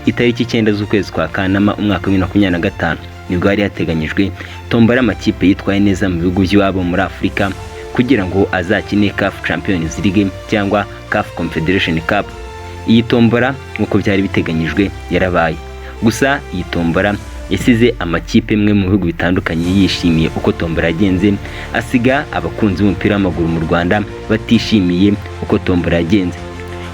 itariki 9 z'ukwezi kwa Kanama umwaka wa 2025 nibwo hari hateganyijwe tombora amakipe yitwaye neza mu bihugu by'iwabo muri Afurika kugira ngo azakine CAF Champions League cyangwa CAF Confederation Cup. Iyi tombora nkuko byari biteganyijwe yarabaye, gusa iyi tombora yasize amakipe mwe mu bihugu bitandukanye yishimiye uko tombora yagenze, asiga abakunzi b'umupira w'amaguru mu Rwanda batishimiye uko tombora yagenze,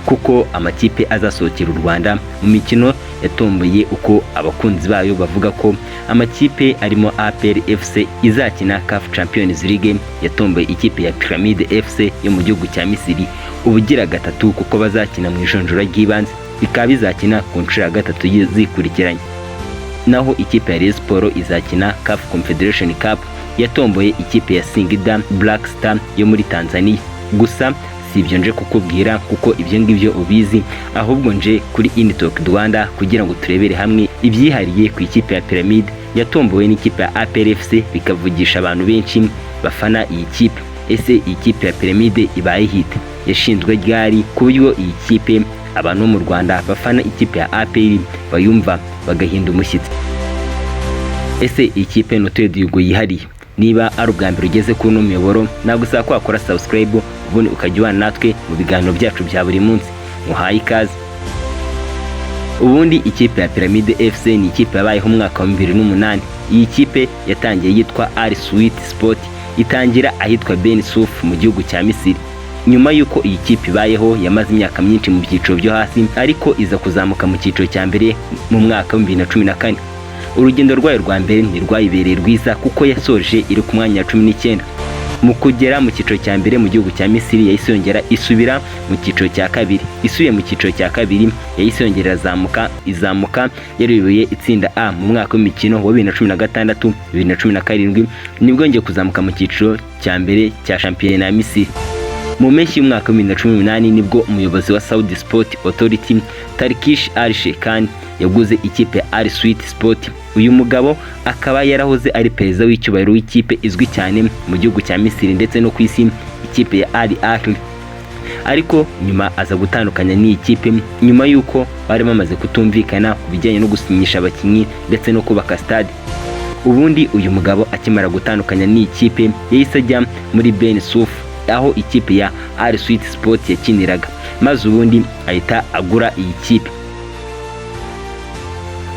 kuko amakipe azasohokera u Rwanda mu mikino yatomboye uko abakunzi bayo bavuga ko amakipe arimo APR FC izakina CAF Champions League yatomboye ikipe ya Pyramide FC yo mu gihugu cya Misiri ubugira gatatu, kuko bazakina mu ijonjora ry'ibanze bikaba bizakina ku nshuro ya gatatu zikurikiranye. Naho ikipe ya Rayon Sports izakina CAF Confederation Cup yatomboye ikipe ya Singida Black Star yo muri Tanzania. Gusa si ibyo nje kukubwira kuko ibyo ngibyo ubizi, ahubwo nje kuri Initalk Rwanda kugira ngo turebere hamwe ibyihariye ku ikipe ya Pyramide yatombowe n'ikipe ya APR FC bikavugisha abantu benshi bafana iyi kipe. Ese iyi kipe ya Pyramide ibaye hit yashinzwe ryari ku buryo iyi kipe abantu mu Rwanda bafana ikipe ya APR bayumva bagahinda umushyitsi? Ese iyi kipe notedo yugo yihariye? Niba ari ubwa mbere ugeze kuri uno muyoboro nagusaba ko wakora subscribe ubundi ukajya ubana natwe mu biganiro byacu bya buri munsi. Muhaye ikaze. Ubundi ikipe ya Pyramide FC ni ikipe yabayeho mu mwaka wa 2008. Iyi kipe yatangiye yitwa Al Sweet Sport, itangira ahitwa Ben Souf mu gihugu cya Misiri. Nyuma yuko iyi kipe ibayeho yamaze imyaka myinshi mu byiciro byo hasi, ariko iza kuzamuka mu cyiciro cya mbere mu mwaka wa 2014. Urugendo rwayo rwa mbere ni rwayibereye rwiza kuko yasoje iri ku mwanya wa 19. Mu kugera mu cyiciro cya mbere mu gihugu cya Misiri yahise yongera isubira mu cyiciro cya kabiri. Isubiye mu cyiciro cya kabiri yahise yongera izamuka yaruyoboye itsinda A mu mwaka w'imikino wa 2016 2017 nibwo ngiye kuzamuka mu cyiciro cya mbere cya shampiyona ya Misiri. Mu mpeshyi y'umwaka wa 2018 nibwo umuyobozi wa Saudi Sport Authority Turkish Al Sheikhan yaguze ikipe ya Al Sweet Sport. Uyu mugabo akaba yarahoze ari perezida w'icyubahiro w'ikipe izwi cyane mu gihugu cya Misiri ndetse no ku isi, ikipe ya Al Ahly. Ariko nyuma aza gutandukanya n'iyi kipe nyuma yuko bari bamaze kutumvikana ku bijyanye no gusinyisha abakinnyi ndetse no kubaka stade. Ubundi uyu mugabo akimara gutandukanya n'iyi kipe yahise ajya muri Ben Souf aho ikipe ya Al Sweet Sport yakiniraga, maze ubundi ahita agura iyi kipe.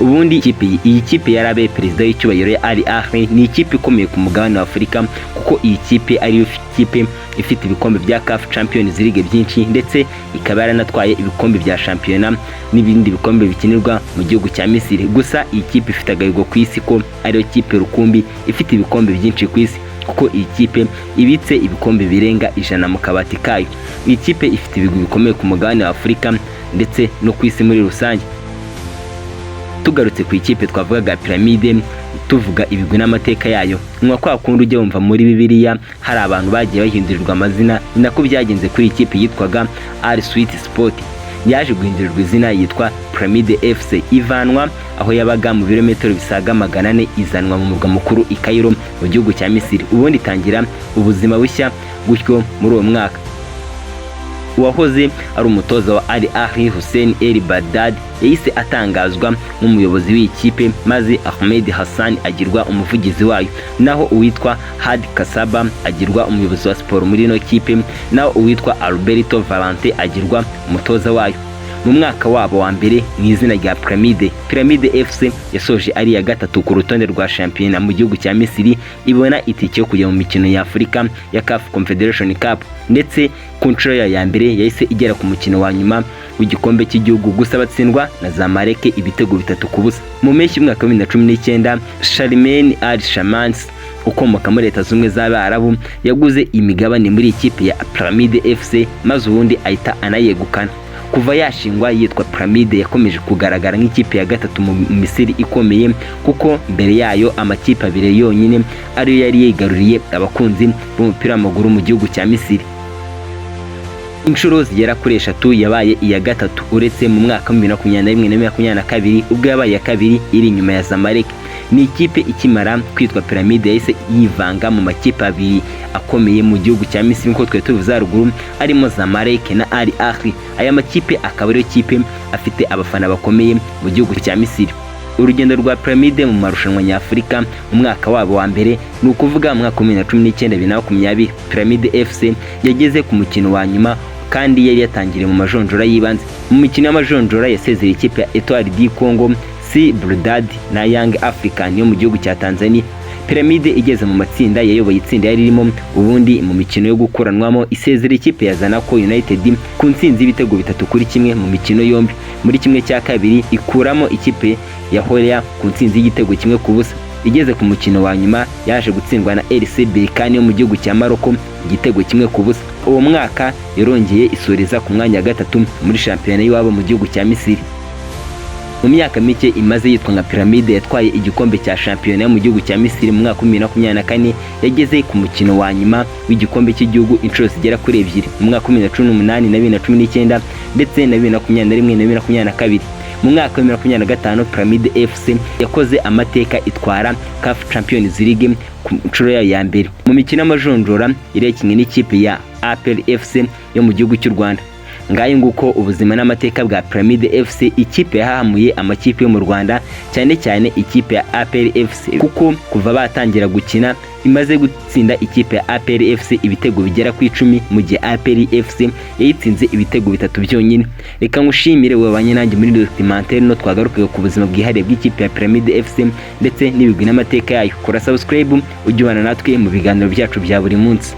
Ubundi iyi kipe yarabaye perezida w'icyubahiro ya Al Ahly, ni ikipe ikomeye ku mugabane wa Afurika kuko iyi kipe ari ikipe ifite ibikombe bya CAF Champions League byinshi, ndetse ikaba yaranatwaye ibikombe bya shampiyona n'ibindi bikombe bikinirwa mu gihugu cya Misiri. Gusa iyi kipe ifite agahigo ku isi ko ariyo kipe rukumbi ifite ibikombe byinshi ku isi, kuko iyi kipe ibitse ibikombe birenga 100 mu kabati kayo. Iyi kipe ifite ibigwi bikomeye ku mugabane wa Afurika ndetse no ku isi muri rusange. Tugarutse ku ikipe twavugaga Pyramide, tuvuga ibigwi n'amateka yayo, nwa kwa kundi ujya wumva muri Bibiliya hari abantu bagiye bahindurirwa amazina, ni nako byagenze kuri ikipe yitwaga Al Sweet Sport. Yaje guhindurirwa izina yitwa Pyramide FC, ivanwa aho yabaga mu birometero bisaga 400 izanwa mu murwa mukuru i Cairo mu gihugu cya Misiri. Ubundi itangira ubuzima bushya gutyo muri uwo mwaka. Uwahoze ari umutoza wa Al Ahly Hussein El Baghdadi yahise atangazwa nk'umuyobozi w'ikipe, maze Ahmed Hassan agirwa umuvugizi wayo, naho uwitwa Hadi Kasaba agirwa umuyobozi wa siporo muri ino kipe, naho uwitwa Alberto Valente agirwa umutoza wayo. Mu mwaka wabo wa mbere mu izina rya Pyramide FC yasoje ari ya gatatu ku rutonde rwa shampiyona mu gihugu cya Misiri, ibona itike yo kujya mu mikino ya Afurika ya CAF Confederation Cup, ndetse ku nshuro ya mbere yahise igera ku mukino wa nyuma w'igikombe cy'igihugu, gusa batsindwa na Zamalek ibitego 3-0. Mu mpeshyi y'umwaka wa 2019 Sharmaine Al Shamans ukomoka muri Leta Zunze z'Abarabu yaguze imigabane muri ikipe ya Pyramide FC, maze ubundi ahita anayegukana. Kuva yashingwa yitwa Pyramide yakomeje kugaragara nk'ikipe ya gatatu mu Misiri ikomeye, kuko mbere yayo amakipe abiri yonyine ariyo yari yigaruriye abakunzi b'umupira w'amaguru mu gihugu cya Misiri. inshuro zigera kuri 3 yabaye iya gatatu uretse mu mwaka wa 2021 na 2022 ubwo yabaye iya kabiri iri inyuma ya Zamalek. Ni ikipe ikimara kwitwa Pyramide yahise yivanga mu makipe abiri akomeye mu gihugu cya Misiri nko twe tuvuze haruguru arimo Zamalek na Al Ahly. Aya makipe akaba ariyo kipe afite abafana bakomeye mu gihugu cya Misiri. Urugendo rwa Pyramide mu marushanwa nyafurika mu mwaka wabo wa mbere ni ukuvuga mu mwaka wa 2019-2020 Pyramide FC yageze ku mukino wa nyuma kandi yari yatangiriye mu majonjora y'ibanze. Mu mikino y'amajonjora yasezereye ikipe ya Etoile du Congo, Si Brudad na Young African yo mu gihugu cya Tanzania. Pyramide igeze mu matsinda yayoboye itsinda yari irimo, ubundi mu mikino yo gukuranwamo isezera ikipe ya Zanaco United ku ntsinzi y'ibitego 3-1 mu mikino yombi. Muri kimwe cya kabiri ikuramo ikipe ya Horea ku ntsinzi y'igitego 1-0. Igeze ku mukino wa nyuma yaje gutsindwa na RC Berkane yo mu gihugu cya Morocco igitego 1-0. Uwo mwaka yarongeye isoreza ku mwanya wa gatatu muri shampiyona y'iwabo mu gihugu cya Misiri. Mu myaka mike imaze yitwa nka Pyramide yatwaye igikombe cya shampiyona mu gihugu cya Misiri mu mwaka wa 2024, yageze ku mukino wa nyuma w'igikombe cy'igihugu inshuro zigera kuri 2 mu mwaka wa 2018 na 2019 ndetse na 2021 na 2022. Mu mwaka wa 2025 Pyramide FC yakoze amateka itwara CAF Champions League ku nshuro yayo ya mbere. Mu mikino y'amajonjora irekinwe n'ikipe ya APR FC yo mu gihugu cy'u Rwanda. Ngaye nguko ubuzima n'amateka bwa Pyramide FC, ikipe yahamuye amakipe yo mu Rwanda cyane cyane ikipe ya APR FC kuko kuva batangira gukina imaze gutsinda ikipe ya APR FC ibitego bigera ku 10 mu gihe APR FC yayitsinze ibitego 3 byonyine. Reka ngushimire wabanye nanjye muri documentaire no twagarukaye ku buzima bwihariye bw'ikipe ya Pyramide FC ndetse n'ibigwi n'amateka yayo. Kora subscribe ujye ubana natwe mu biganiro byacu bya buri munsi.